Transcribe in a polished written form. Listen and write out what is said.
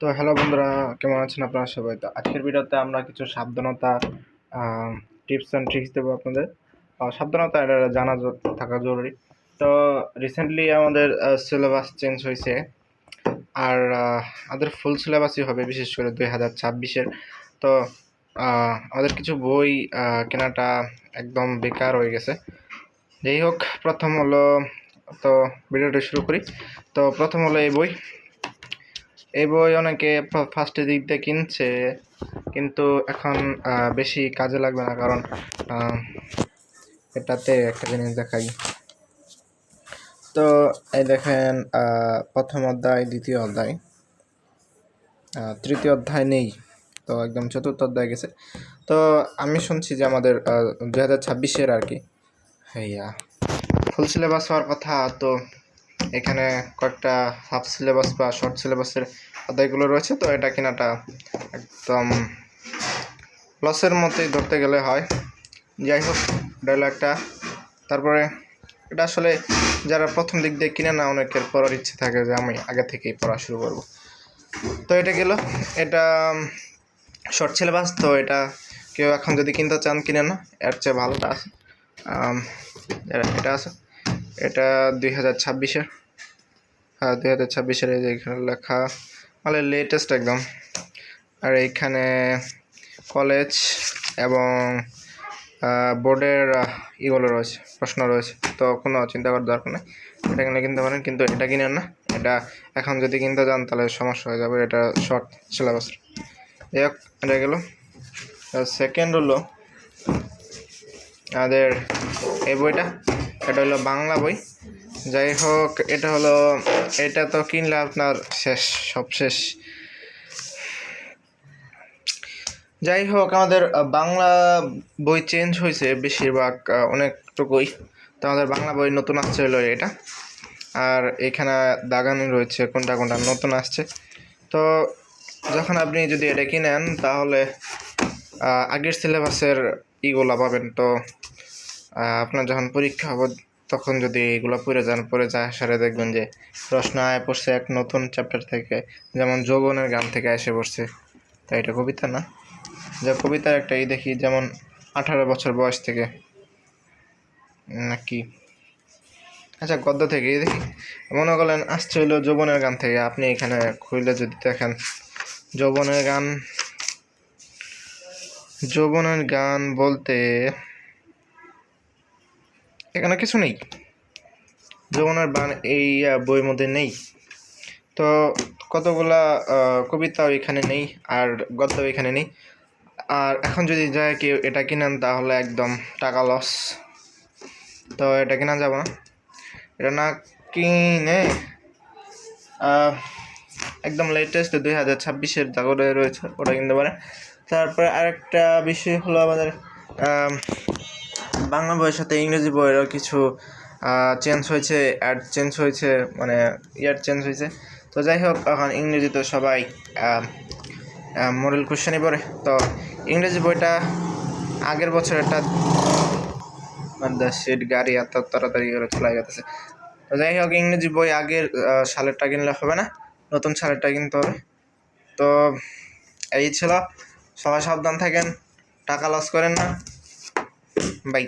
তো হ্যালো বন্ধুরা, কেমন আছেন আপনারা সবাই? তো আজকের ভিডিওতে আমরা কিছু সাবধানতা টিপস অ্যান্ড ট্রিক্স দেবো আপনাদের। সাবধানতা এটা জানা থাকা জরুরি। তো রিসেন্টলি আমাদের সিলেবাস চেঞ্জ হয়েছে, আর আমাদের ফুল সিলেবাসই হবে, বিশেষ করে 2026-এর। তো আমাদের কিছু বই কেনাটা একদম বেকার হয়ে গেছে। যাই হোক, প্রথম হলো, তো ভিডিওটা শুরু করি। তো প্রথম হলো এই বই অনেকে ফার্স্টে দিক দিয়ে কিনছে, কিন্তু এখন বেশি কাজে লাগবে না, কারণ এটাতে একটা জিনিস দেখাই। তো এই দেখেন, প্রথম অধ্যায়, দ্বিতীয় অধ্যায়, তৃতীয় অধ্যায় নেই, তো একদম চতুর্থ অধ্যায় গেছে। তো আমি শুনছি যে আমাদের 2026-এর আর কি হ্যাঁ ফুল সিলেবাস হওয়ার কথা। তো এখানে কয়েকটা হাফ সিলেবাস বা শর্ট সিলেবাসের অধ্যায়গুলো রয়েছে, তো এটা কেনাটা একদম লসের মতোই ধরতে গেলে হয়। যাই হোক, এটা হলো একটা। তারপরে এটা আসলে যারা প্রথম দিক দিয়ে কিনে না, অনেকের পড়ার ইচ্ছে থাকে যে আমি আগে থেকেই পড়া শুরু করবো। তো এটা গেল, এটা শর্ট সিলেবাস। তো এটা কেউ এখন যদি কিনতে চান কিনে না, এর চেয়ে ভালোটা আছে। এটা আছে, এটা 2026-এর। হ্যাঁ, 2026-এর, এই যে এখানে লেখা, মানে লেটেস্ট একদম। আর এইখানে কলেজ এবং বোর্ডের ইগুলো রয়েছে, প্রশ্ন রয়েছে। তো কোনো চিন্তা করার দরকার নেই, এটা কিনে কিনতে পারেন, কিন্তু এটা কিনেন না। এটা এখন যদি কিনতে যান তাহলে সমস্যা হয়ে যাবে, এটা শর্ট সিলেবাস। যাই হোক, এটা গেল। সেকেন্ড হলো আমাদের এই বইটা, এটা হলো বাংলা বই। যাই হোক, এটা তো কিনলে আপনার শেষ, সব শেষ। যাই হোক, আমাদের বাংলা বই চেঞ্জ হয়েছে বেশিরভাগ, অনেকটুকুই। তো আমাদের বাংলা বই নতুন আসছে হলো এটা, আর এখানে দাগানো রয়েছে কোনটা কোনটা নতুন আসছে। তো যখন আপনি যদি এটা কিনেন, তাহলে আগের সিলেবাসের ইগুলা পাবেন। তো আপনার যখন পরীক্ষা হবে, তখন যদি এগুলো পড়ে যায় আসারে দেখবেন যে প্রশ্ন আয় পড়ছে এক নতুন চ্যাপ্টার থেকে, যেমন যৌবনের গান থেকে এসে পড়ছে। তাই এটা কবিতা না, যে কবিতার একটা দেখি, যেমন 18 বছর বয়স থেকে নাকি, আচ্ছা গদ্য থেকে দেখি, মনে করলেন আসছে হইলো যৌবনের গান থেকে। আপনি এখানে খুললে যদি দেখেন যৌবনের গান বলতে এখানে কিছু নেই, যৌবনের গান এই বইয়ের মধ্যে নেই। তো কতগুলা কবিতাও এখানে নেই, আর গদ্য এখানে নেই। আর এখন যদি যায় কেউ এটা কিনেন, তাহলে একদম টাকা লস। তো এটা কেনা যাবে না, এটা না কিনে একদম লেটেস্ট 2026-এর জাগরে রয়েছে, ওটা কিনতে পারে। তারপরে আরেকটা বিষয় হলো, আমাদের বাংলা বইয়ের সাথে ইংরেজি বইয়েরও কিছু চেঞ্জ হয়েছে, চেঞ্জ হয়েছে, মানে চেঞ্জ হয়েছে। তো যাই হোক, এখন ইংরেজিতে সবাই মডেল কোশ্চেনই পড়ে। তো ইংরেজি বইটা আগের বছর একটা সিট গাড়ি এত তাড়াতাড়ি করে চলে গেছে। তো যাই হোক, ইংরেজি বই আগের সালেরটা কিনলে হবে না, নতুন সালেরটা কিনতে হবে। তো এই ছিল, সবাই সাবধান থাকেন, টাকা লস করেন না, বাই।